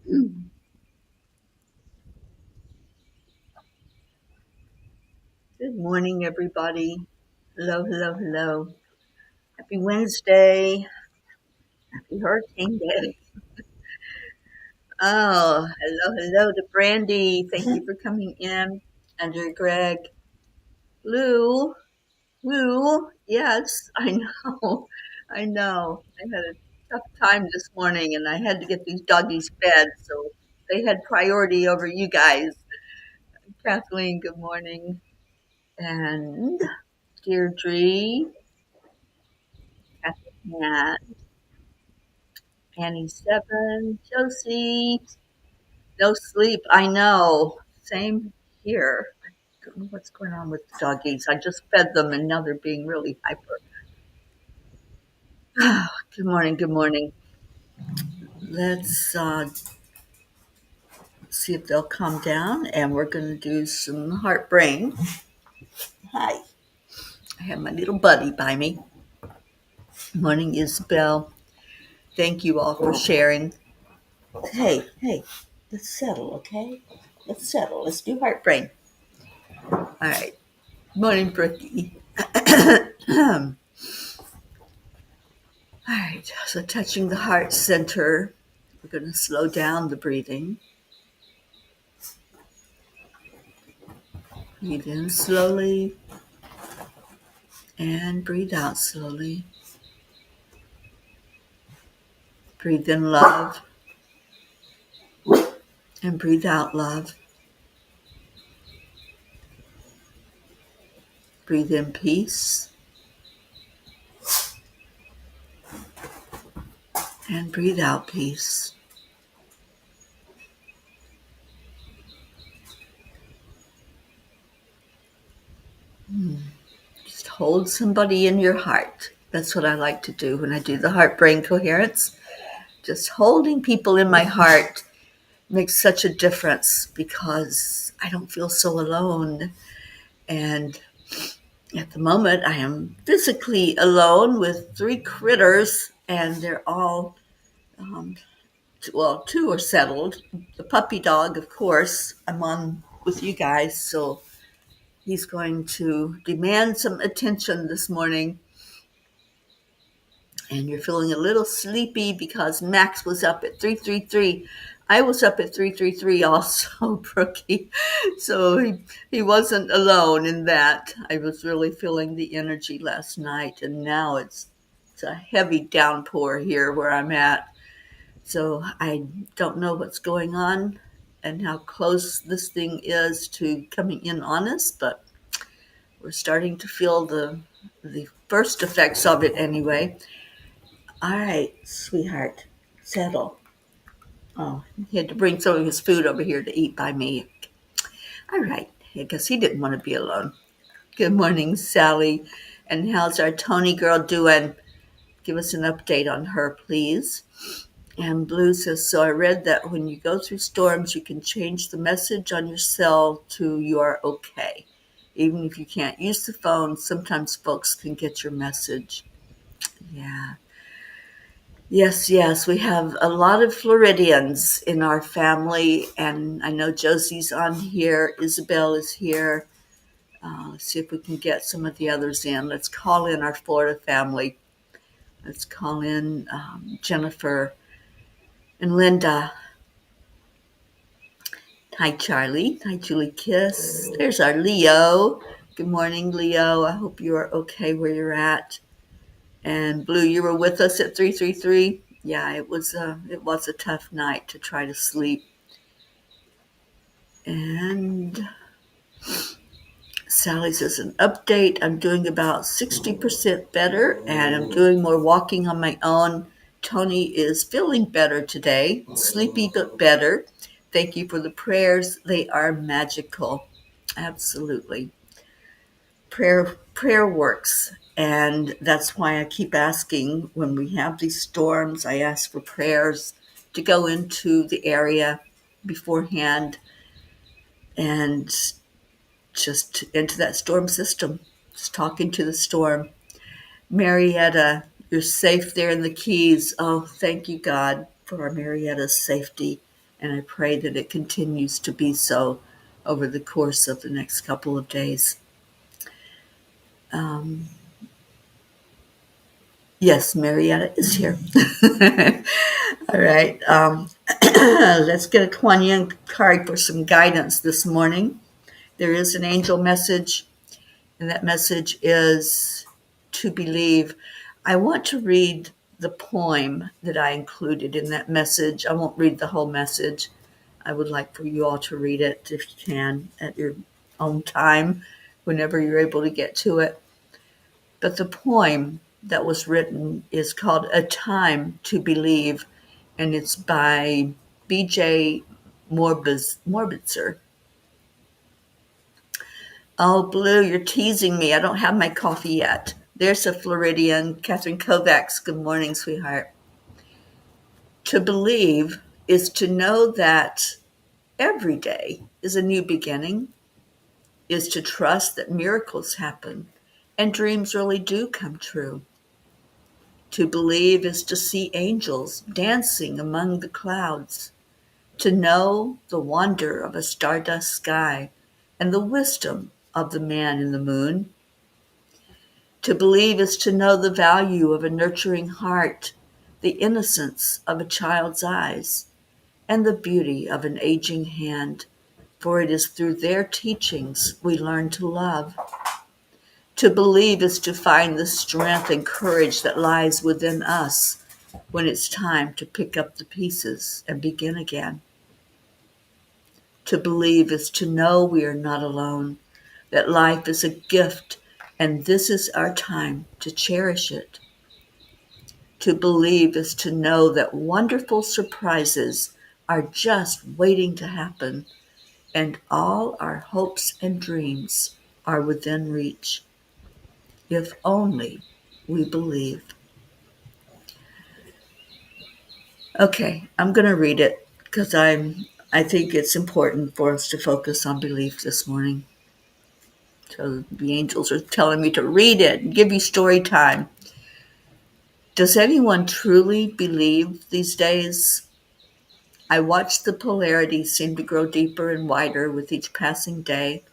Good morning, everybody. Hello, hello, hello. Happy Wednesday. Happy Hurricane Day. Oh, hello, hello to Brandy. Thank you for coming in. Andrew, Greg, Lou, Lou. Yes, I know. I know. I had a tough time this morning and I had to get these doggies fed, so they had priority over you guys. Kathleen, good morning. And Deirdre, Kathleen, Annie Seven, Josie. No sleep. I know. Same here. I don't know what's going on with the doggies. I just fed them and now they're being really hyper. Good morning. Good morning. Let's see if they'll calm down and we're going to do some heart brain. Hi. I have my little buddy by me. Morning, Isabel. Thank you all for sharing. Hey, hey, let's settle, okay? Let's settle. Let's do heart brain. All right. Morning, Brookie. All right, so touching the heart center, we're going to slow down the breathing. Breathe in slowly and breathe out slowly. Breathe in love and breathe out love. Breathe in peace and breathe out peace. Just hold somebody in your heart. That's what I like to do when I do the heart brain coherence. Just holding people in my heart makes such a difference because I don't feel so alone. And at the moment, I am physically alone with 3 critters, and they're all, well, 2 are settled. The puppy dog, of course, I'm on with you guys, so he's going to demand some attention this morning. And you're feeling a little sleepy because Max was up at 333. I was up at 333 also, Brookie. So he wasn't alone in that. I was really feeling the energy last night, and now it's a heavy downpour here where I'm at. So I don't know what's going on and how close this thing is to coming in on us, but we're starting to feel the first effects of it anyway. All right, sweetheart, settle. Oh, he had to bring some of his food over here to eat by me. All right, I guess he didn't want to be alone. Good morning, Sally. And how's our Tony girl doing? Give us an update on her, please. And Blue says, so I read that when you go through storms, you can change the message on your cell to you are okay. Even if you can't use the phone, sometimes folks can get your message. Yeah. Yes, yes, we have a lot of Floridians in our family, and I know Josie's on here, Isabel is here. Let's see if we can get some of the others in. Let's call in our Florida family. Let's call in Jennifer and Linda. Hi, Charlie. Hi, Julie Kiss. There's our Leo. Good morning, Leo. I hope you are okay where you're at. And Blue, you were with us at 333. Yeah, it was a tough night to try to sleep. And Sally says, an update. I'm doing about 60% better, and I'm doing more walking on my own. Tony is feeling better today, sleepy but better. Thank you for the prayers. They are magical. Absolutely. Prayer works. And that's why I keep asking when we have these storms, I ask for prayers to go into the area beforehand and just into that storm system, just talking to the storm. Marietta, you're safe there in the Keys. Oh, thank you, God, for our Marietta's safety. And I pray that it continues to be so over the course of the next couple of days. Um, yes, Marietta is here. All right. Let's get a Kuan Yin card for some guidance this morning. There is an angel message, and that message is to believe. I want to read the poem that I included in that message. I won't read the whole message. I would like for you all to read it if you can at your own time, whenever you're able to get to it. But the poem that was written is called A Time to Believe, and it's by B.J. Morbitzer. Oh, Blue, you're teasing me. I don't have my coffee yet. There's a Floridian. Catherine Kovacs, good morning, sweetheart. To believe is to know that every day is a new beginning, is to trust that miracles happen and dreams really do come true. To believe is to see angels dancing among the clouds, to know the wonder of a stardust sky and the wisdom of the man in the moon. To believe is to know the value of a nurturing heart, the innocence of a child's eyes, and the beauty of an aging hand, for it is through their teachings we learn to love. To believe is to find the strength and courage that lies within us when it's time to pick up the pieces and begin again. To believe is to know we are not alone, that life is a gift, and this is our time to cherish it. To believe is to know that wonderful surprises are just waiting to happen, and all our hopes and dreams are within reach, if only we believe. Okay, I'm going to read it because I think it's important for us to focus on belief this morning. So the angels are telling me to read it and give you story time. Does anyone truly believe these days? I watch the polarity seem to grow deeper and wider with each passing day.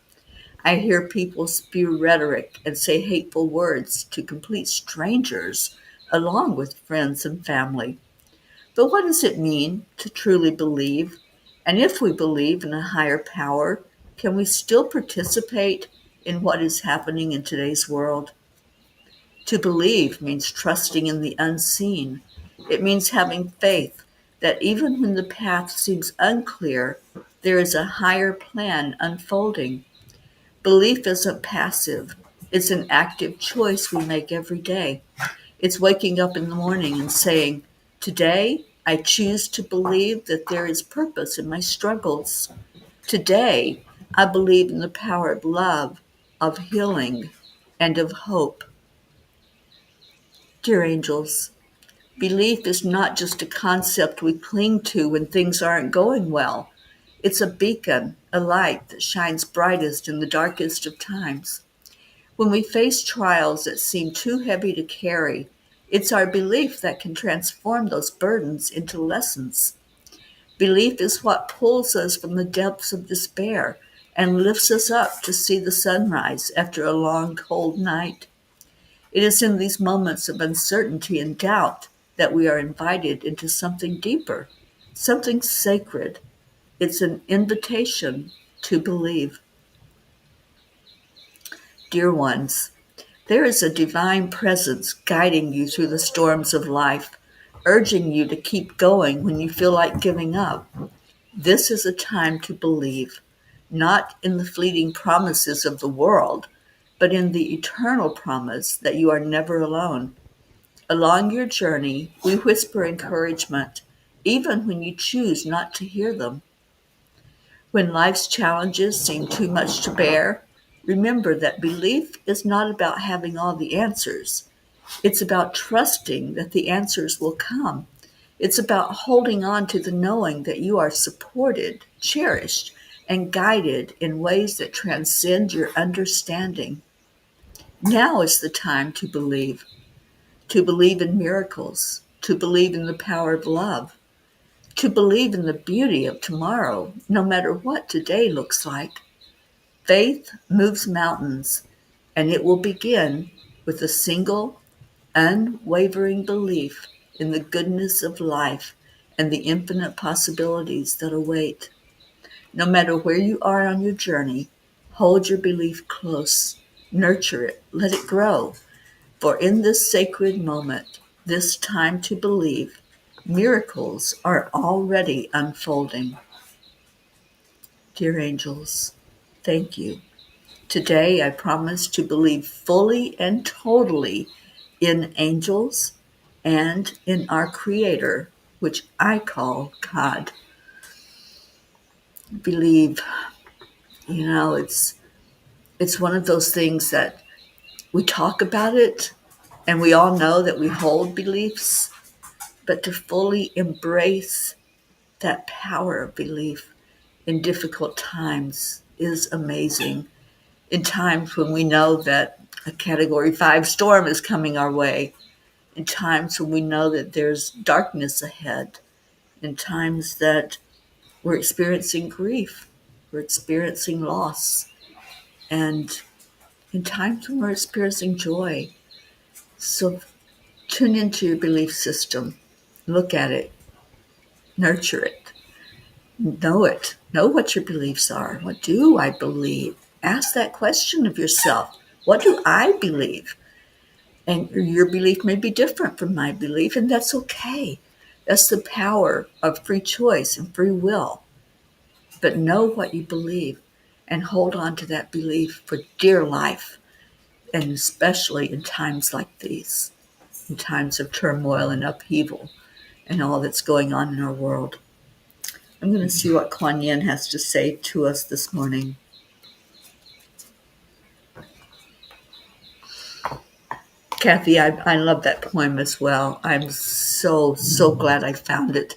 I hear people spew rhetoric and say hateful words to complete strangers, along with friends and family. But what does it mean to truly believe? And if we believe in a higher power, can we still participate in what is happening in today's world? To believe means trusting in the unseen. It means having faith that even when the path seems unclear, there is a higher plan unfolding. Belief isn't passive. It's an active choice we make every day. It's waking up in the morning and saying, "Today, I choose to believe that there is purpose in my struggles. Today, I believe in the power of love, of healing, and of hope." Dear angels, belief is not just a concept we cling to when things aren't going well. It's a beacon, a light that shines brightest in the darkest of times. When we face trials that seem too heavy to carry, it's our belief that can transform those burdens into lessons. Belief is what pulls us from the depths of despair and lifts us up to see the sunrise after a long, cold night. It is in these moments of uncertainty and doubt that we are invited into something deeper, something sacred. It's an invitation to believe. Dear ones, there is a divine presence guiding you through the storms of life, urging you to keep going when you feel like giving up. This is a time to believe, not in the fleeting promises of the world, but in the eternal promise that you are never alone. Along your journey, we whisper encouragement, even when you choose not to hear them. When life's challenges seem too much to bear, remember that belief is not about having all the answers. It's about trusting that the answers will come. It's about holding on to the knowing that you are supported, cherished, and guided in ways that transcend your understanding. Now is the time to believe in miracles, to believe in the power of love, to believe in the beauty of tomorrow, no matter what today looks like. Faith moves mountains, and it will begin with a single, unwavering belief in the goodness of life and the infinite possibilities that await. No matter where you are on your journey, hold your belief close, nurture it, let it grow. For in this sacred moment, this time to believe, miracles are already unfolding. Dear angels, thank you. Today I promise to believe fully and totally in angels and in our Creator, which I call God. Believe, it's one of those things that we talk about it and we all know that we hold beliefs, but to fully embrace that power of belief in difficult times is amazing. In times when we know that a Category 5 storm is coming our way, in times when we know that there's darkness ahead, in times that we're experiencing grief, we're experiencing loss, and in times when we're experiencing joy. So tune into your belief system, look at it, nurture it, know it, know what your beliefs are. What do I believe? Ask that question of yourself. What do I believe? And your belief may be different from my belief, and that's okay. That's the power of free choice and free will. But know what you believe and hold on to that belief for dear life, and especially in times like these, in times of turmoil and upheaval and all that's going on in our world. I'm going to see what Kuan Yin has to say to us this morning. Kathy, I love that poem as well. I'm so, so glad I found it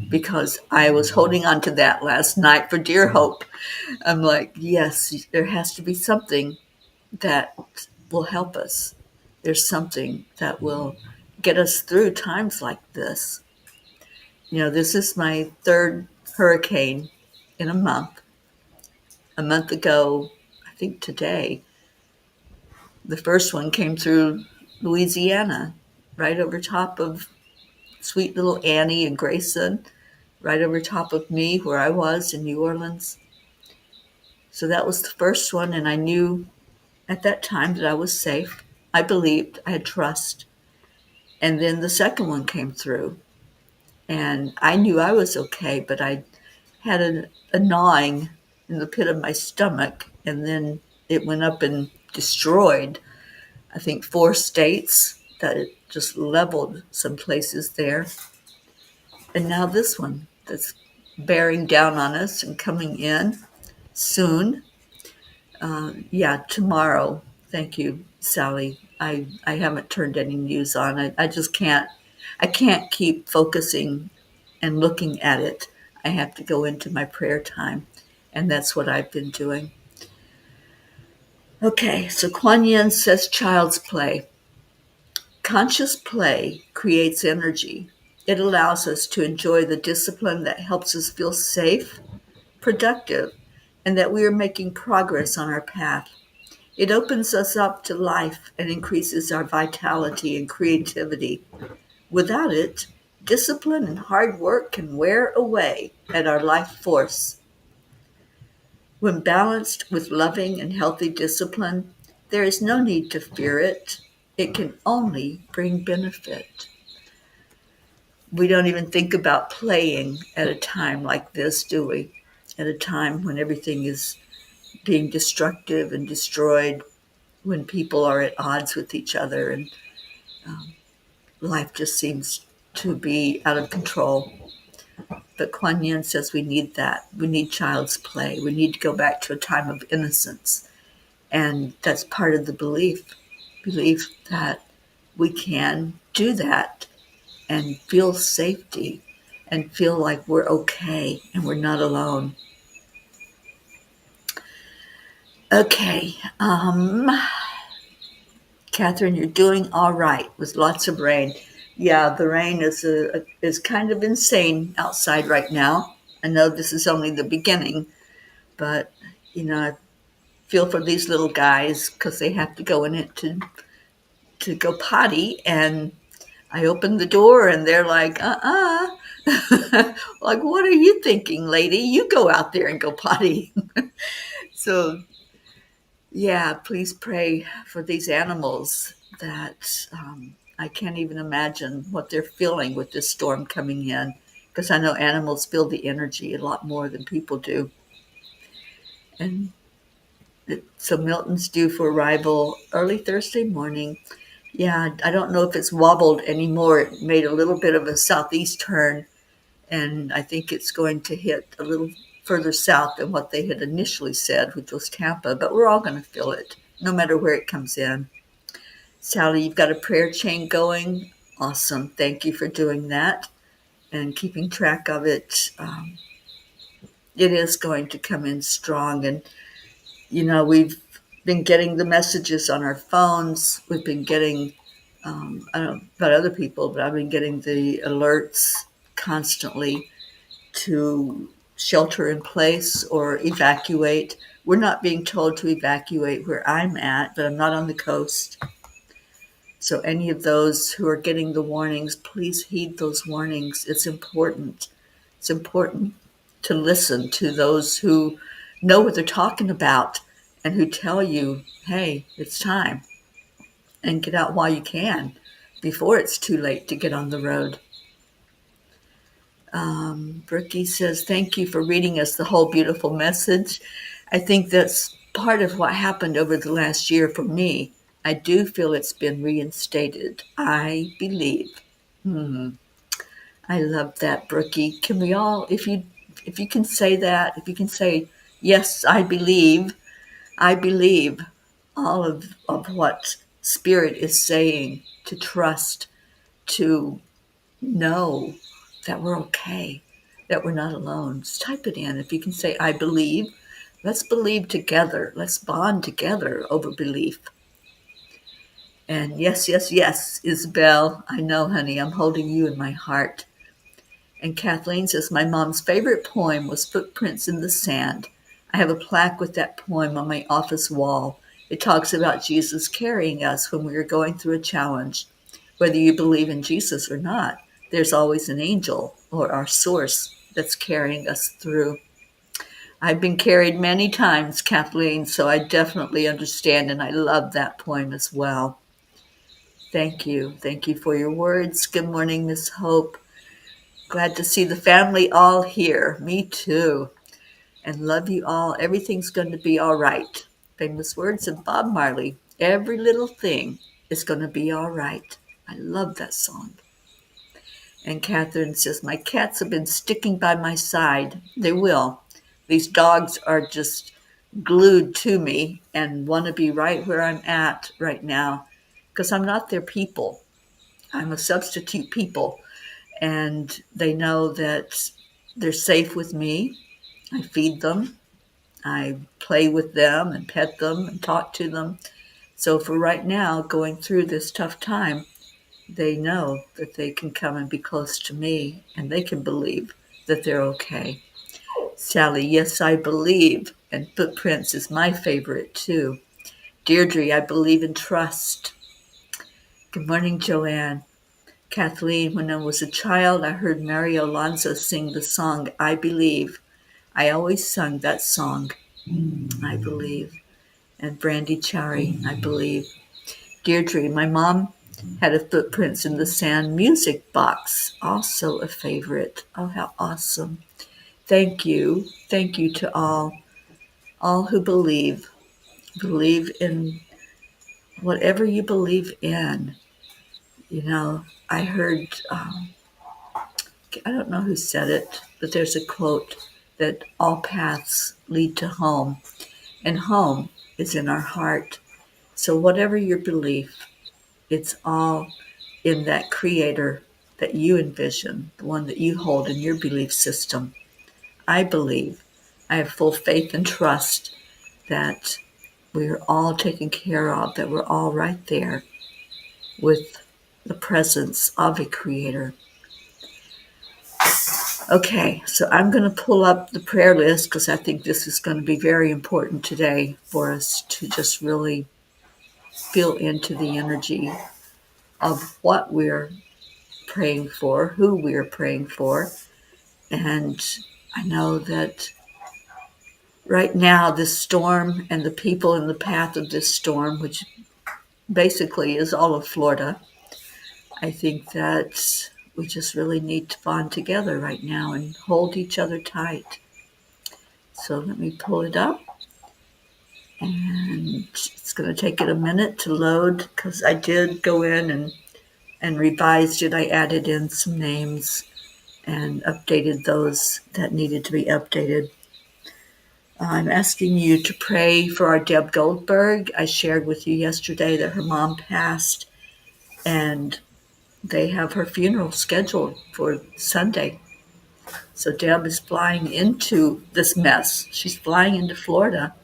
because I was holding on to that last night for dear hope. I'm like, yes, there has to be something that will help us. There's something that will get us through times like this. This is my third hurricane in a month. A month ago, I think today, the first one came through Louisiana, right over top of sweet little Annie and Grayson, right over top of me where I was in New Orleans. So that was the first one, and I knew at that time that I was safe. I believed, I had trust. And then the second one came through, and I knew I was okay, but I had a gnawing in the pit of my stomach, and then it went up and destroyed, I think, 4 states, that it just leveled some places there. And now this one that's bearing down on us and coming in soon. Tomorrow. Thank you, Sally. I haven't turned any news on. I just can't. I can't keep focusing and looking at it. I have to go into my prayer time, and that's what I've been doing. Okay, so Kuan Yin says child's play. Conscious play creates energy. It allows us to enjoy the discipline that helps us feel safe, productive, and that we are making progress on our path. It opens us up to life and increases our vitality and creativity. Without it, discipline and hard work can wear away at our life force. When balanced with loving and healthy discipline, there is no need to fear it. It can only bring benefit. We don't even think about playing at a time like this, do we? At a time when everything is being destructive and destroyed, when people are at odds with each other, and life just seems to be out of control. But Kuan Yin says we need that. We need child's play. We need to go back to a time of innocence. And that's part of the belief that we can do that and feel safety and feel like we're okay and we're not alone. Okay, Catherine, you're doing all right with lots of rain. Yeah, the rain is kind of insane outside right now. I know this is only the beginning, but I feel for these little guys because they have to go in it to go potty, and I open the door and they're like, like, what are you thinking, lady? You go out there and go potty. So, yeah, please pray for these animals that I can't even imagine what they're feeling with this storm coming in, because I know animals feel the energy a lot more than people do. And so Milton's due for arrival early Thursday morning. Yeah, I don't know if it's wobbled anymore. It made a little bit of a southeast turn, and I think it's going to hit a little further south than what they had initially said, which was Tampa, but we're all going to feel it, no matter where it comes in. Sally, you've got a prayer chain going. Awesome. Thank you for doing that and keeping track of it. It is going to come in strong. And, we've been getting the messages on our phones. We've been getting, I don't know about other people, but I've been getting the alerts constantly to shelter in place or evacuate. We're not being told to evacuate where I'm at, but I'm not on the coast. So any of those who are getting the warnings, please heed those warnings. It's important. It's important to listen to those who know what they're talking about and who tell you, hey, it's time, and get out while you can before it's too late to get on the road. Brookie says, thank you for reading us the whole beautiful message. I think that's part of what happened over the last year for me. I do feel it's been reinstated. I believe. I love that, Brookie. Can we all, if you can say that, if you can say, yes, I believe all of what Spirit is saying, to trust, to know that we're okay, that we're not alone. Just type it in. If you can say, I believe, let's believe together. Let's bond together over belief. And yes, yes, yes, Isabel, I know, honey, I'm holding you in my heart. And Kathleen says, my mom's favorite poem was Footprints in the Sand. I have a plaque with that poem on my office wall. It talks about Jesus carrying us when we are going through a challenge. Whether you believe in Jesus or not, there's always an angel or our source that's carrying us through. I've been carried many times, Kathleen, so I definitely understand, and I love that poem as well. Thank you. Thank you for your words. Good morning, Miss Hope. Glad to see the family all here. Me too. And love you all. Everything's going to be all right. Famous words of Bob Marley. Every little thing is going to be all right. I love that song. And Catherine says, my cats have been sticking by my side. They will. These dogs are just glued to me and want to be right where I'm at right now because I'm not their people. I'm a substitute people. And they know that they're safe with me. I feed them. I play with them and pet them and talk to them. So for right now, going through this tough time, they know that they can come and be close to me, and they can believe that they're okay. Sally, yes, I believe. And Footprints is my favorite too. Deirdre, I believe in trust. Good morning, Joanne. Kathleen, when I was a child, I heard Mary Alonso sing the song, I Believe. I always sung that song, I believe. And Brandy Chari, I believe. Deirdre, my mom had a Footprints in the Sand music box, also a favorite. Oh, how awesome. Thank you. Thank you to all who believe. Believe in whatever you believe in. I heard, I don't know who said it, but there's a quote that all paths lead to home, and home is in our heart. So, whatever your belief, it's all in that creator that you envision, the one that you hold in your belief system. I believe, I have full faith and trust that we are all taken care of, that we're all right there with the presence of a creator. Okay, so I'm going to pull up the prayer list because I think this is going to be very important today for us to just really feel into the energy of what we're praying for, who we're praying for. And I know that right now, this storm and the people in the path of this storm, which basically is all of Florida, I think that we just really need to bond together right now and hold each other tight. So let me pull it up. And it's going to take it a minute to load because I did go in and revised it. I added in some names and updated those that needed to be updated. I'm asking you to pray for our Deb Goldberg. I shared with you yesterday that her mom passed and they have her funeral scheduled for Sunday. So Deb is flying into this mess. She's flying into Florida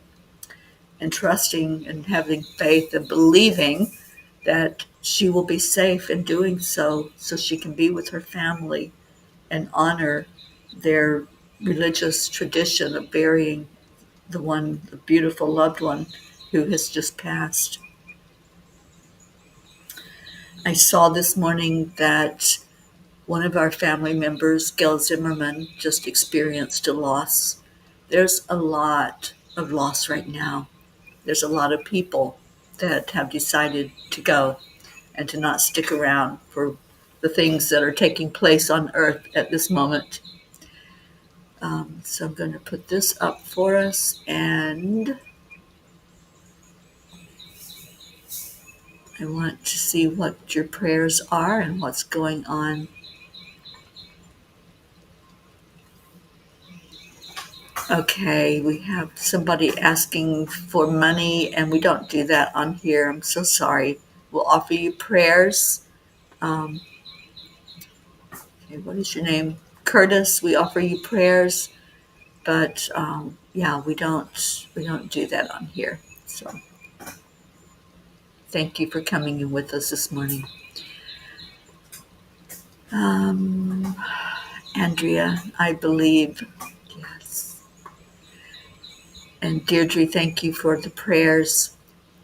and trusting and having faith and believing that she will be safe in doing so she can be with her family and honor their religious tradition of burying the beautiful loved one who has just passed. I saw this morning that one of our family members, Gail Zimmerman, just experienced a loss. There's a lot of loss right now. There's a lot of people that have decided to go and to not stick around for the things that are taking place on earth at this moment. So I'm going to put this up for us, and I want to see what your prayers are and what's going on. Okay, we have somebody asking for money, and we don't do that on here. I'm so sorry. We'll offer you prayers. Um, okay, what is your name? Curtis. We offer you prayers, but yeah, we don't do that on here. So thank you for coming in with us this morning. Um, Andrea, I believe. Yes. And Deirdre, thank you for the prayers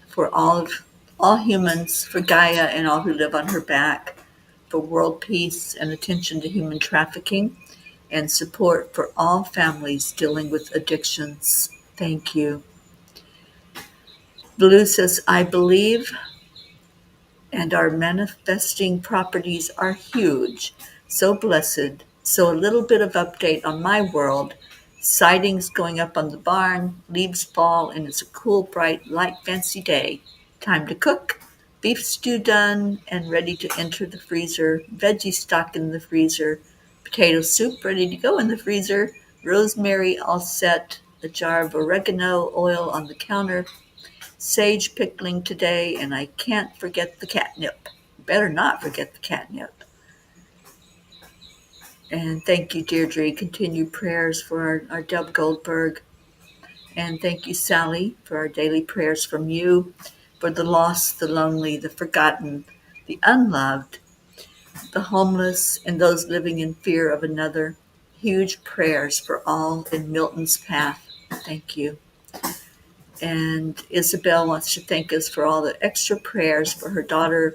for all humans, for Gaia and all who live on her back, for world peace and attention to human trafficking, and support for all families dealing with addictions. Thank you. Blue says, I believe, and our manifesting properties are huge. So blessed. So a little bit of update on my world. Sidings going up on the barn, leaves fall, and it's a cool, bright, light, fancy day. Time to cook. Beef stew done and ready to enter the freezer. Veggie stock in the freezer. Potato soup ready to go in the freezer. Rosemary all set. A jar of oregano oil on the counter. Sage pickling today, and I can't forget the catnip. Better not forget the catnip. And thank you, Deirdre. Continued prayers for our Deb Goldberg. And thank you, Sally, for our daily prayers from you, for the lost, the lonely, the forgotten, the unloved, the homeless, and those living in fear of another. Huge prayers for all in Milton's path. Thank you. And Isabel wants to thank us for all the extra prayers for her daughter,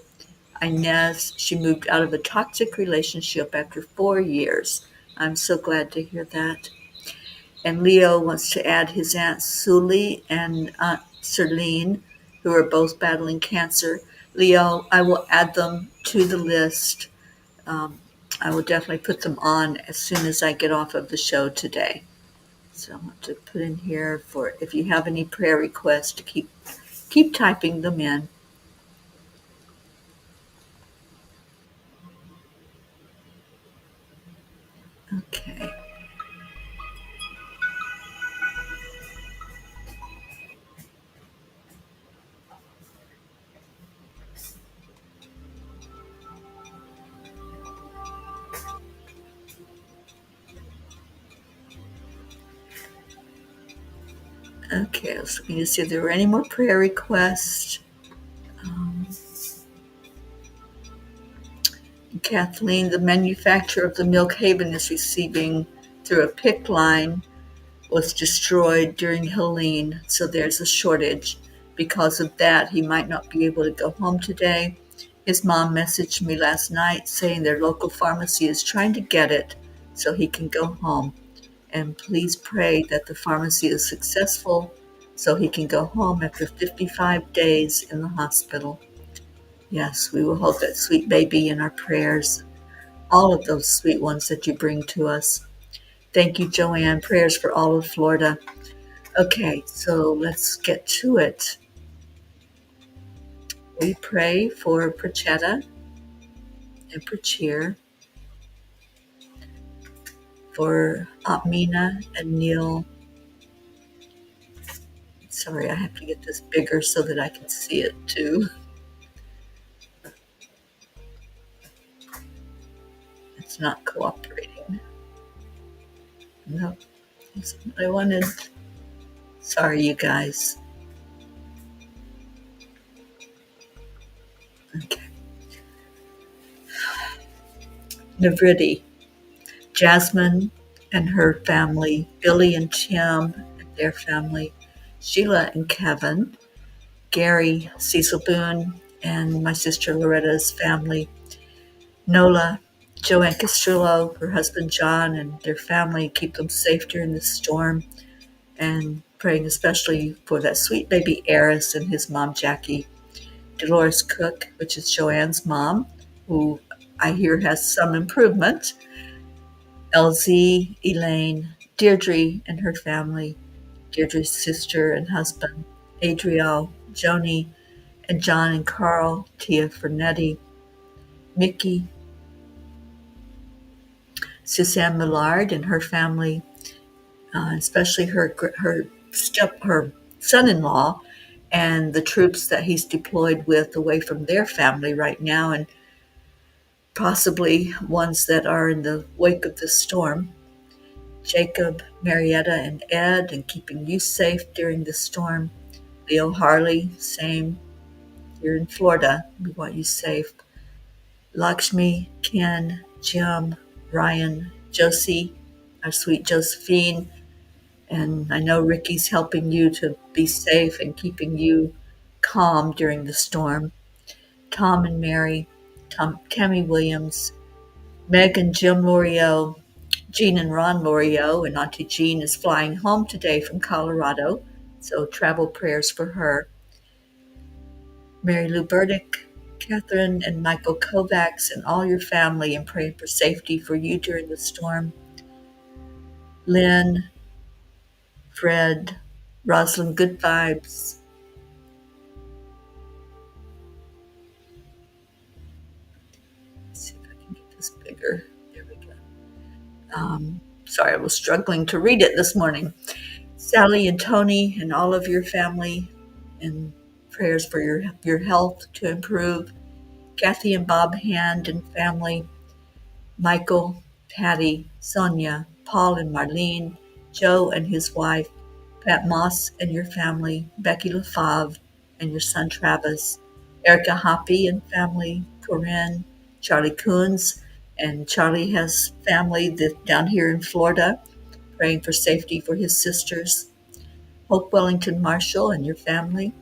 Inez. She moved out of a toxic relationship after 4 years. I'm so glad to hear that. And Leo wants to add his Aunt Suli and Aunt Serlene, who are both battling cancer. Leo, I will add them to the list. Um, I will definitely put them on as soon as I get off of the show today. So I want to put in here for if you have any prayer requests to keep typing them in. Okay. Okay, I was looking to see if there were any more prayer requests. Um, Kathleen, the manufacturer of the Milk Haven, is receiving through a PIC line, was destroyed during Helene, so there's a shortage. Because of that, he might not be able to go home today. His mom messaged me last night saying their local pharmacy is trying to get it so he can go home. And please pray that the pharmacy is successful so he can go home after 55 days in the hospital. Yes, we will hold that sweet baby in our prayers, all of those sweet ones that you bring to us. Thank you, Joanne. Prayers for all of Florida. Okay, so let's get to it. We pray for Prachetta and Prachir, for Mina and Neil. Sorry, I have to get this bigger so that I can see it too. It's not cooperating. No, that's what I wanted. Sorry, you guys. Okay. Navriti, Jasmine and her family, Billy and Tim and their family, Sheila and Kevin, Gary, Cecil Boone, and my sister Loretta's family, Nola, Joanne Castillo, her husband John, and their family. Keep them safe during the storm, and praying especially for that sweet baby Eris and his mom Jackie. Dolores Cook, which is Joanne's mom, who I hear has some improvement. LZ, Elaine, Deirdre and her family, Deirdre's sister and husband, Adriel, Joni, and John and Carl, Tia Fernetti, Mickey, Suzanne Millard and her family, especially her son-in-law, and the troops that he's deployed with away from their family right now, and possibly ones that are in the wake of the storm. Jacob, Marietta, and Ed, and keeping you safe during the storm. Leo Harley, same. You're in Florida. We want you safe. Lakshmi, Ken, Jim, Ryan, Josie, our sweet Josephine, and I know Ricky's helping you to be safe and keeping you calm during the storm. Tom and Mary, Tammy Williams, Meg and Jim Loriot, Jean and Ron Loriot, and Auntie Jean is flying home today from Colorado, so travel prayers for her. Mary Lou Burdick, Catherine and Michael Kovacs, and all your family, and praying for safety for you during the storm. Lynn, Fred, Rosalind, good vibes. Let's see if I can get this bigger. There we go. Sorry, I was struggling to read it this morning. Sally and Tony and all of your family, and prayers for your health to improve. Kathy and Bob Hand and family. Michael, Patty, Sonia, Paul and Marlene, Joe and his wife, Pat Moss and your family, Becky LaFave and your son Travis, Erica Hoppy and family, Corinne, Charlie Coons, and Charlie has family down here in Florida, praying for safety for his sisters. Hope Wellington Marshall and your family,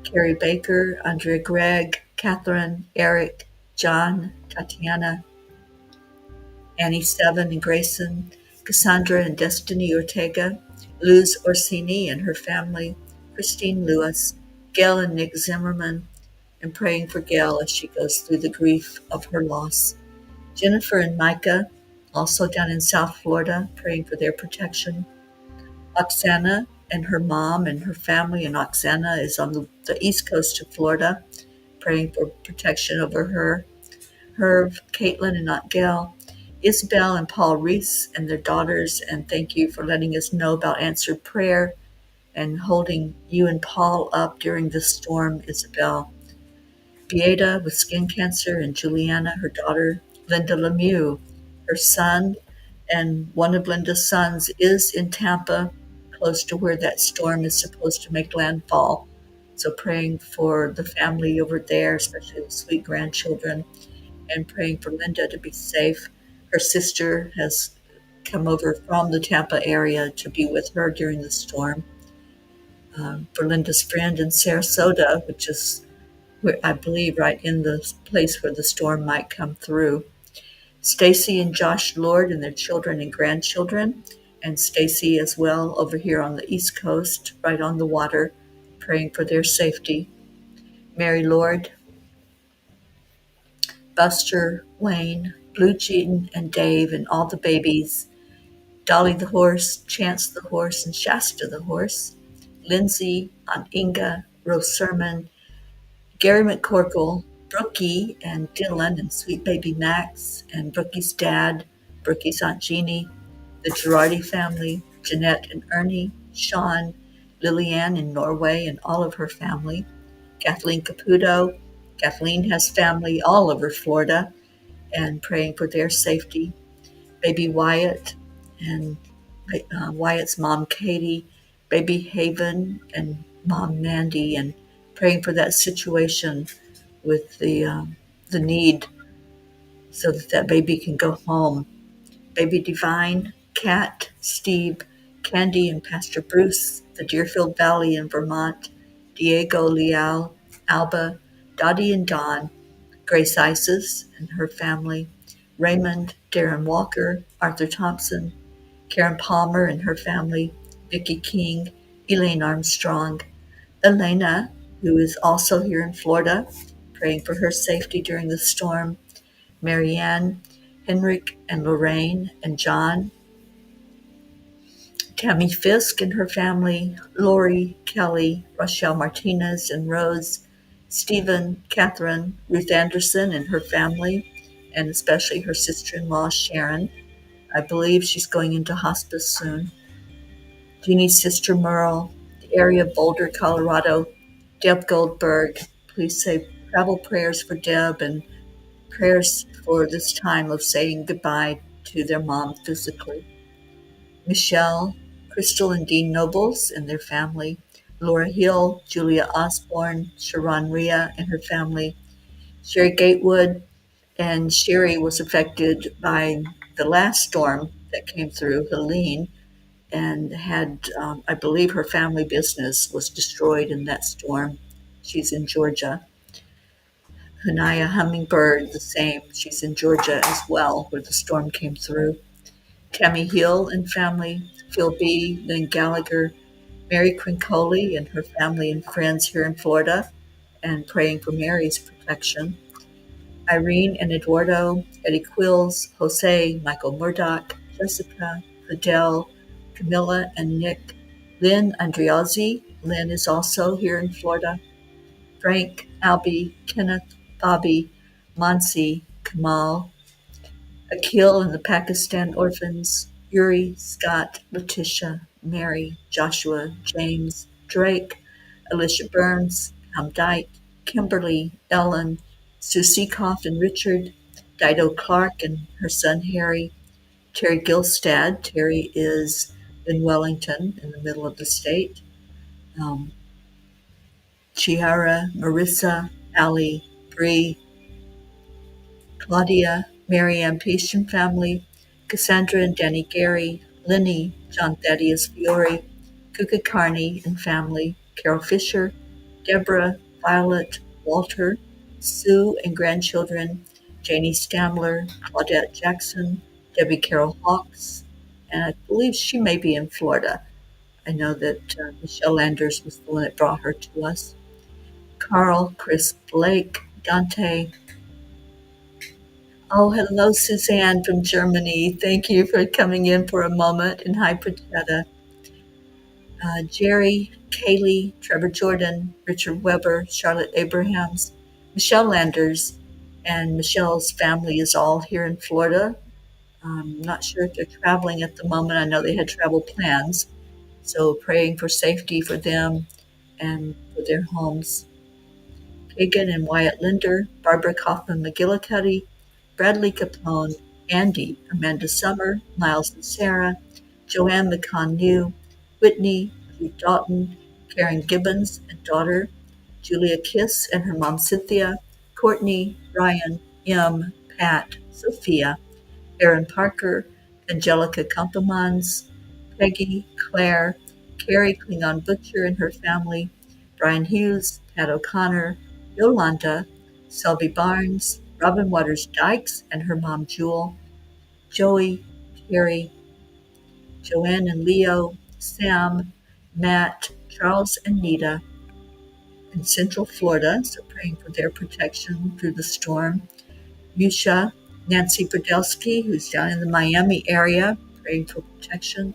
Carrie Baker, Andrea Gregg, Catherine, Eric, John, Tatiana, Annie Seven and Grayson, Cassandra and Destiny Ortega, Luz Orsini and her family, Christine Lewis, Gail and Nick Zimmerman, and praying for Gail as she goes through the grief of her loss. Jennifer and Micah, also down in South Florida, praying for their protection. Oksana and her mom and her family, and Oksana is on the east coast of Florida, praying for protection over her. Herb, Caitlin, and Aunt Gail, Isabel and Paul Reese and their daughters, and thank you for letting us know about answered prayer and holding you and Paul up during this storm, Isabel. Beata with skin cancer, and Juliana, her daughter, Linda Lemieux, her son, and one of Linda's sons is in Tampa, close to where that storm is supposed to make landfall. So praying for the family over there, especially the sweet grandchildren. and praying for Linda to be safe. Her sister has come over from the Tampa area to be with her during the storm. For Linda's friend in Sarasota, which is, I believe, right in the place where the storm might come through. Stacy and Josh Lord and their children and grandchildren, and Stacy as well over here on the East Coast, right on the water, praying for their safety. Mary Lord, Buster, Wayne, Blue Cheaton, and Dave, and all the babies. Dolly the horse, Chance the horse, and Shasta the horse. Lindsay, Aunt Inga, Rose Sermon, Gary McCorkle, Brookie, and Dylan, and sweet baby Max, and Brookie's dad, Brookie's Aunt Jeannie, the Girardi family, Jeanette and Ernie, Sean, Lillian in Norway, and all of her family, Kathleen Caputo. Kathleen has family all over Florida, and praying for their safety. Baby Wyatt and Wyatt's mom Katie, baby Haven and mom Mandy, and praying for that situation with the need so that that baby can go home. Baby Divine, Kat, Steve, Candy, and Pastor Bruce, the Deerfield Valley in Vermont, Diego Leal, Alba, Dottie and Don, Grace Isis and her family, Raymond, Darren Walker, Arthur Thompson, Karen Palmer and her family, Vicki King, Elaine Armstrong, Elena, who is also here in Florida, praying for her safety during the storm, Marianne, Henrik and Lorraine and John, Tammy Fisk and her family, Lori, Kelly, Rochelle Martinez and Rose, Stephen, Catherine, Ruth Anderson and her family, and especially her sister-in-law, Sharon. I believe she's going into hospice soon. Jeannie's sister, Merle, the area of Boulder, Colorado, Deb Goldberg. Please say travel prayers for Deb and prayers for this time of saying goodbye to their mom physically. Michelle, Crystal and Dean Nobles and their family, Laura Hill, Julia Osborne, Sharon Rhea and her family, Sherry Gatewood, and Sherry was affected by the last storm that came through, Helene, and had, I believe her family business was destroyed in that storm. She's in Georgia. Hanaya Hummingbird, the same. She's in Georgia as well, where the storm came through. Tammy Hill and family, Phil B., Lynn Gallagher, Mary Quincoli and her family and friends here in Florida, and praying for Mary's protection. Irene and Eduardo, Eddie Quills, Jose, Michael Murdoch, Jessica, Fidel, Camilla and Nick, Lynn Andriozzi. Lynn is also here in Florida. Frank, Albie, Kenneth, Bobby, Mansi, Kamal, Akil and the Pakistan orphans, Yuri, Scott, Letitia, Mary, Joshua, James, Drake, Alicia Burns, Ham Dyke, Kimberly, Ellen, Sue Seacoff and Richard, Dido Clark and her son Harry, Terry Gilstad. Terry is in Wellington in the middle of the state. Um, Chiara, Marissa, Allie, Bree, Claudia, Marianne Peace family, Cassandra and Danny Gary, Lenny, John Thaddeus Fiore, Kuka Carney and family, Carol Fisher, Deborah, Violet, Walter, Sue and grandchildren, Janie Stamler, Claudette Jackson, Debbie Carol Hawks, and I believe she may be in Florida. I know that Michelle Landers was the one that brought her to us. Carl, Chris Blake, Dante. Oh, hello, Suzanne from Germany. Thank you for coming in for a moment. And hi, Pachetta. Jerry, Kaylee, Trevor Jordan, Richard Weber, Charlotte Abrahams, Michelle Landers, and Michelle's family is all here in Florida. I'm not sure if they're traveling at the moment. I know they had travel plans. So praying for safety for them and for their homes. Kagan and Wyatt Linder, Barbara Kaufman McGillicuddy, Bradley Capone, Andy, Amanda Summer, Miles and Sarah, Joanne McCon New, Whitney, Ruth Doughton, Karen Gibbons and daughter, Julia Kiss and her mom Cynthia, Courtney, Ryan, M, Pat, Sophia, Erin Parker, Angelica Campomans, Peggy, Claire, Carrie Klingon Butcher and her family, Brian Hughes, Pat O'Connor, Yolanda, Selby Barnes, Robin Waters Dykes and her mom Jewel, Joey, Terry, Joanne and Leo, Sam, Matt, Charles and Nita in Central Florida, so praying for their protection through the storm. Yusha, Nancy Brodelsky, who's down in the Miami area, praying for protection.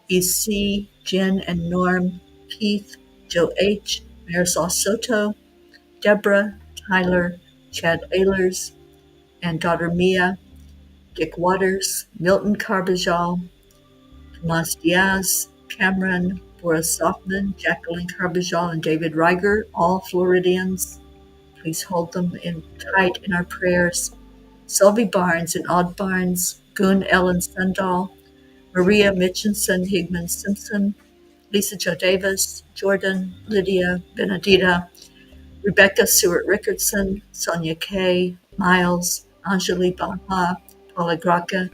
EC, Jen and Norm, Keith, Joe H., Marisol Soto, Deborah, Tyler, Chad Ehlers, and daughter Mia, Dick Waters, Milton Carbajal, Tomas Diaz, Cameron, Boris Softman, Jacqueline Carbajal, and David Reiger, all Floridians. Please hold them tight in our prayers. Sylvie Barnes and Odd Barnes, Goon Ellen Sundall, Maria Mitchinson Higman Simpson, Lisa Jo Davis, Jordan, Lydia, Benedita, Rebecca Stewart Rickardson, Sonia Kay, Miles, Anjali Baha, Paula Graca,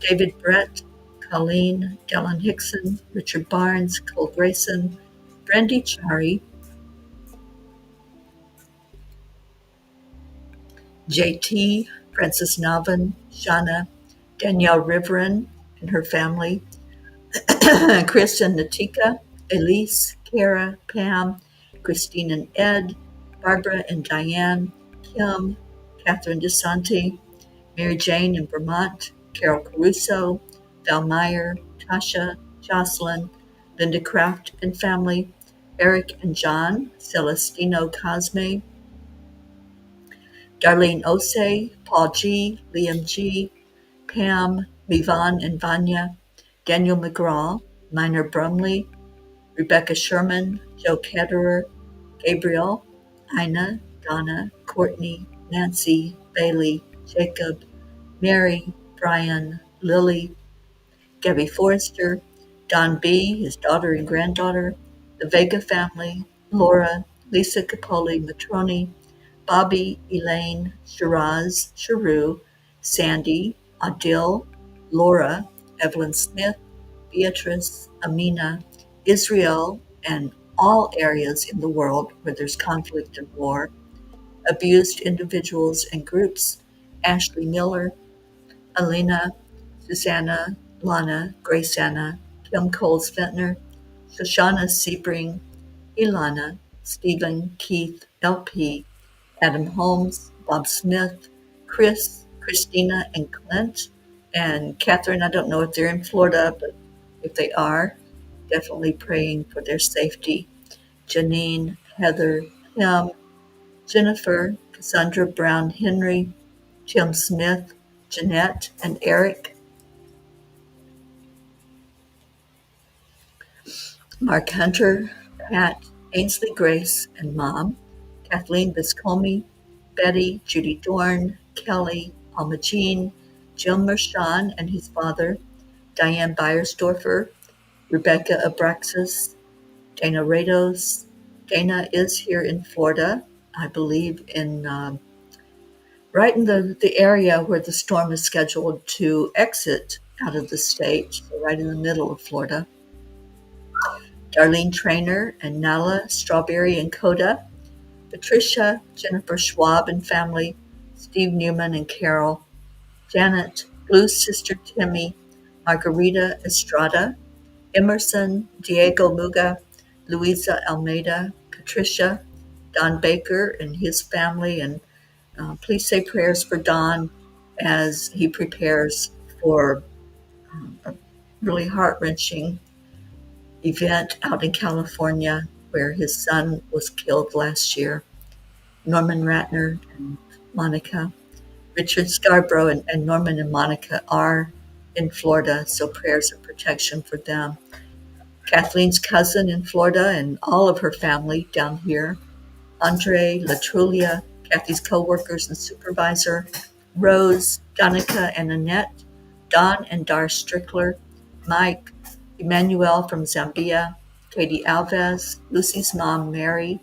David Brett, Colleen, Dylan Hickson, Richard Barnes, Cole Grayson, Brandy Chari, JT, Francis Navin, Shauna, Danielle Riverin and her family, Chris and Natika, Elise, Kara, Pam, Christine and Ed, Barbara and Diane, Kim, Catherine DeSanti, Mary Jane in Vermont, Carol Caruso, Val Meyer, Tasha, Jocelyn, Linda Kraft and family, Eric and John, Celestino Cosme, Darlene Osei, Paul G., Liam G., Pam, Vivan and Vanya, Daniel McGraw, Minor Brumley, Rebecca Sherman, Joe Ketterer, Gabriel, Ina, Donna, Courtney, Nancy, Bailey, Jacob, Mary, Brian, Lily, Gabby Forrester, Don B., his daughter and granddaughter, the Vega family, Laura, Lisa Capoli Matroni, Bobby, Elaine, Shiraz, Sharu, Sandy, Adil, Laura, Evelyn Smith, Beatrice, Amina, Israel, and all areas in the world where there's conflict and war, abused individuals and groups, Ashley Miller, Alina, Susanna, Lana, Grace Anna, Kim Coles Ventnor, Shoshana Sebring, Ilana, Stephen, Keith, LP, Adam Holmes, Bob Smith, Chris, Christina, and Clint, and Catherine. I don't know if they're in Florida, but if they are, definitely praying for their safety. Janine, Heather, Kim, Jennifer, Cassandra Brown Henry, Tim Smith, Jeanette, and Eric, Mark Hunter, Pat, Ainsley Grace, and Mom, Kathleen Biscomi, Betty, Judy Dorn, Kelly, Alma Jean, Jim Mershon and his father, Diane Beiersdorfer, Rebecca Abraxas, Dana Rados. Dana is here in Florida, I believe, right in the area where the storm is scheduled to exit out of the state, so right in the middle of Florida. Darlene Trainer and Nala Strawberry and Coda, Patricia, Jennifer Schwab and family, Steve Newman and Carol, Janet, Blue's sister Timmy, Margarita Estrada, Emerson, Diego Muga, Luisa Almeida, Patricia, Don Baker and his family, and please say prayers for Don as he prepares for a really heart-wrenching event out in California where his son was killed last year. Norman Ratner and Monica. Richard Scarborough and Norman and Monica are in Florida, so prayers of protection for them. Kathleen's cousin in Florida and all of her family down here. Andre, Latrulia, Kathy's co-workers and supervisor, Rose, Donica and Annette, Don and Dar Strickler, Mike, Emmanuel from Zambia, Katie Alves, Lucy's mom, Mary,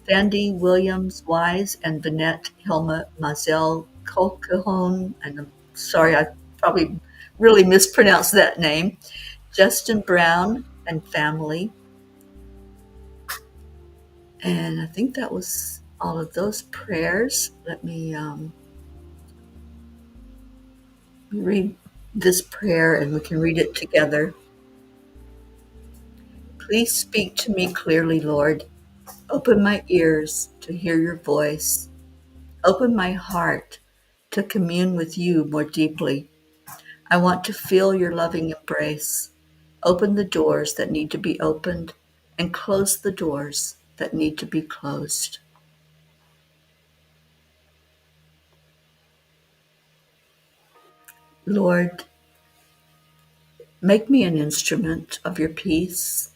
Sandy Williams Wise, and Vanette Hilma Mazel Colquhoun, and I'm sorry, I probably really mispronounced that name, Justin Brown and family. And I think that was all of those prayers. Let me read this prayer and we can read it together. Please speak to me clearly, Lord. Open my ears to hear your voice. Open my heart to commune with you more deeply. I want to feel your loving embrace. Open the doors that need to be opened and close the doors that need to be closed. Lord, make me an instrument of your peace.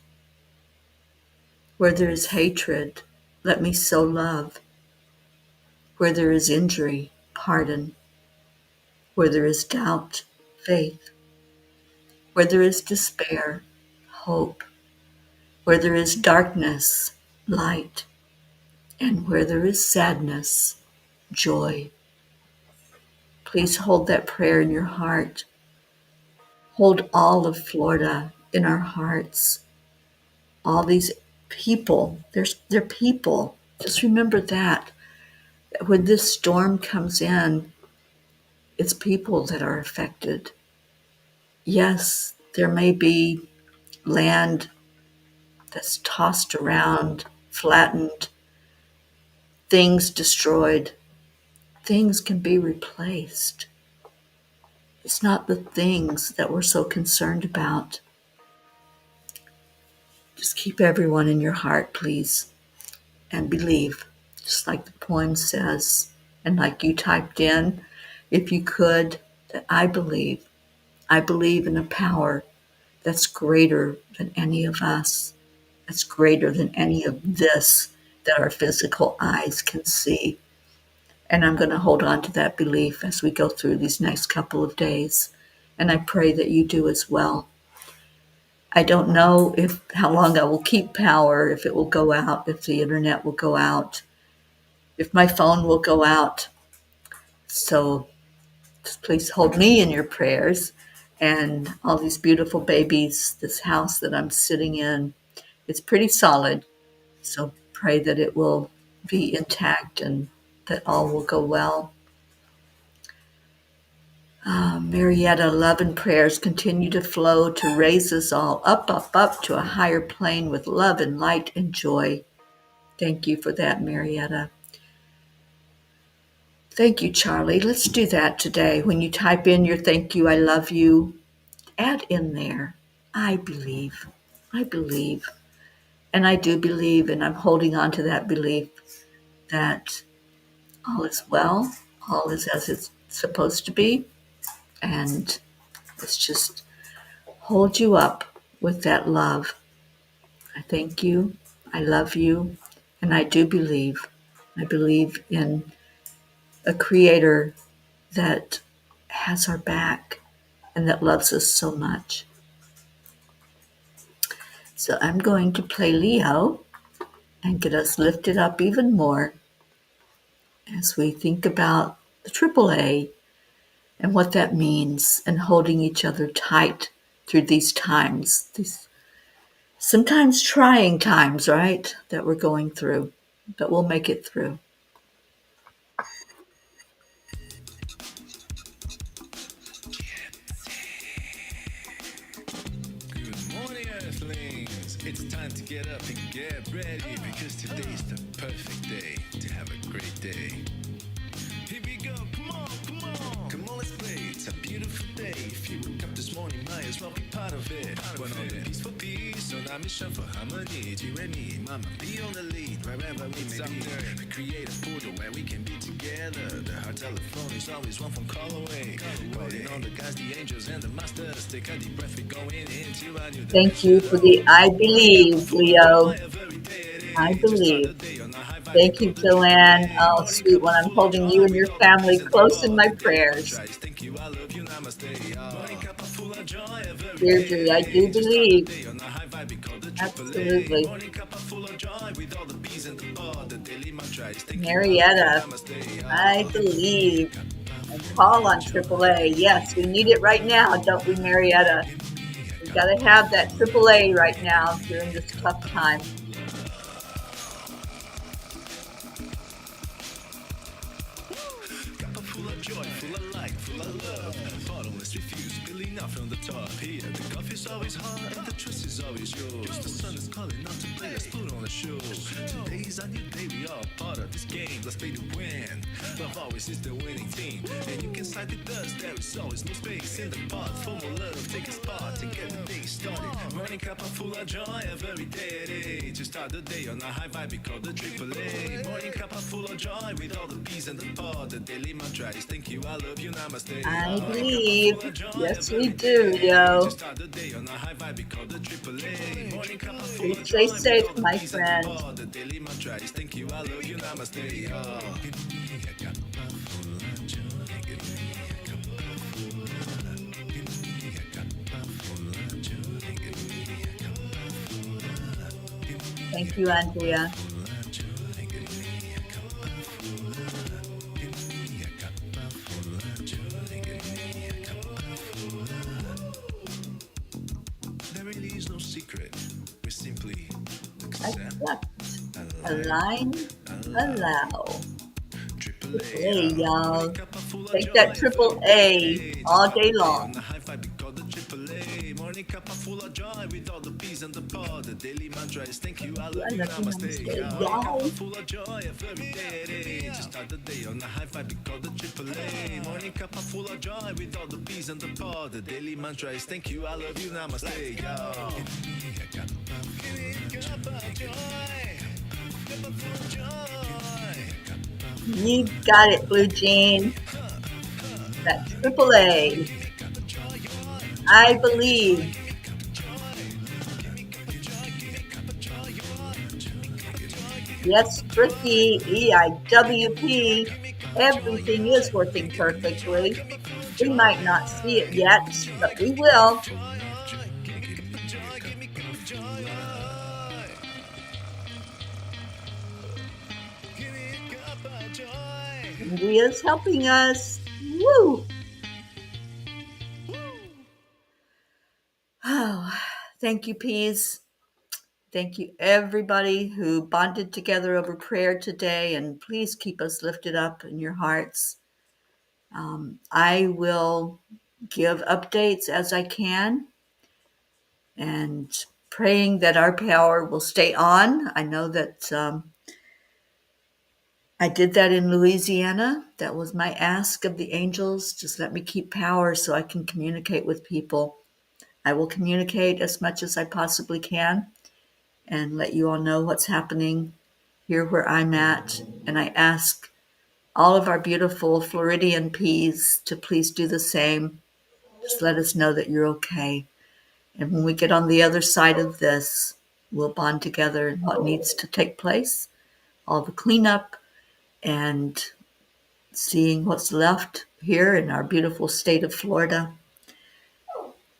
Where there is hatred, let me sow love. Where there is injury, pardon. Where there is doubt, faith. Where there is despair, hope. Where there is darkness, light. And where there is sadness, joy. Please hold that prayer in your heart. Hold all of Florida in our hearts. All these people, they're people. Just remember that when this storm comes in, it's people that are affected. Yes, there may be land that's tossed around, flattened, things destroyed. Things can be replaced. It's not the things that we're so concerned about. Just keep everyone in your heart, please, and believe, just like the poem says, and like you typed in, if you could, that I believe. I believe in a power that's greater than any of us, that's greater than any of this that our physical eyes can see. And I'm going to hold on to that belief as we go through these next couple of days. And I pray that you do as well. I don't know if how long I will keep power, if it will go out, if the internet will go out, if my phone will go out. So just please hold me in your prayers and all these beautiful babies, this house that I'm sitting in. It's pretty solid. So pray that it will be intact and that all will go well. Marietta, love and prayers continue to flow to raise us all up, up, up to a higher plane with love and light and joy. Thank you for that, Marietta. Thank you, Charlie. Let's do that today. When you type in your thank you, I love you, add in there, I believe. I believe. And I do believe, and I'm holding on to that belief that all is well, all is as it's supposed to be, and let's just hold you up with that love. I thank you, I love you, and I do believe. I believe in a creator that has our back and that loves us so much. So I'm going to play Leo and get us lifted up even more as we think about the AAA and what that means and holding each other tight through these times, these sometimes trying times, right, that we're going through, but we'll make it through. Good morning, Earthlings. It's time to get up and get ready because today's the perfect day to have a great day. Here we go, come on, come on. Come on, let's play. It's a beautiful day. If you woke up this morning, might as well be part of it. We're on a peaceful peace, on our mission for harmony. You and me, mama, be on the lead wherever we may be. We create a portal where we can be together. The heart telephone is always one phone call away. Calling on the guys, the angels, and the masters. Take a deep breath, we're going into a new Thank dimension. you for the I believe, Leo. I believe. Thank you, Joanne. Oh, sweet one, I'm holding you and your family close in my prayers. Thank you, I love you, namaste. Morning cup full of joy every Deirdre, I do day. Just start the believe. day on a high vibe, we call the AAA. Absolutely. Morning cup full of joy with all the bees and the pod. The daily mantra is thank you, I love you, Marietta, namaste. I believe. And call on AAA. Yes, we need it right now, don't we, Marietta? We've got to have that AAA right now during this tough time. Cup full of joy, full of light, full of love. Bottomless refuse, spilling out from the top. Here, the coffee's always hot and the trust is always yours. The sun is calling out to play, let's put on a show. Today's a new day, we all part of this game. Let's play to win. Love always is the winning team. And you can side with us, there is always no space in the pot. For more love, take a spot and get the day started. Morning cup full of joy every day. To start the day on a high vibe, we call the AAA. Morning cup full of joy with all the peas and the pod. The daily mantra is thank you, I love you, namaste. I believe. Yes, we do, yo. To start the day on a high vibe, we call the AAA. Morning cup full Please of stay joy safe, with all the my peas and the friend. pod. The daily mantra is thank you, I love you, namaste. Thank you, Andrea. There really is no secret. We simply accept, Accept, align, align, allow. triple Hey, A. y'all. Take that AAA all day long. The high five, we call the AAA. Morning cup full of joy with all the peas and the pod. The daily mantra is thank you, I love you, namaste. Morning cup full of joy every day. To start the day on the high five, we call the AAA. Morning cup full of joy with all the peas and the pod. The daily mantra is thank you, I love you, namaste. You've got it, Blue Jean. That AAA. I believe. Yes, Tricky, EIWP. Everything is working perfectly. We might not see it yet, but we will. Andrea's helping us. Woo! Oh, thank you, Peas. Thank you, everybody who bonded together over prayer today, and please keep us lifted up in your hearts. I will give updates as I can, and praying that our power will stay on. I know that I did that in Louisiana. That was my ask of the angels. Just let me keep power so I can communicate with people. I will communicate as much as I possibly can and let you all know what's happening here where I'm at. And I ask all of our beautiful Floridian peas to please do the same. Just let us know that you're okay. And when we get on the other side of this, we'll bond together in what needs to take place, all the cleanup, and seeing what's left here in our beautiful state of Florida.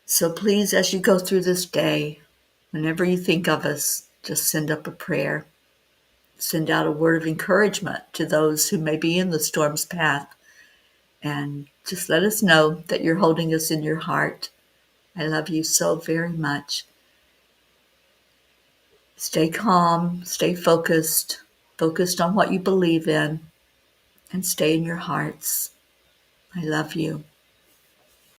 So please, as you go through this day, whenever you think of us, just send up a prayer. Send out a word of encouragement to those who may be in the storm's path. And just let us know that you're holding us in your heart. I love you so very much. Stay calm, stay focused on what you believe in, and stay in your hearts. I love you.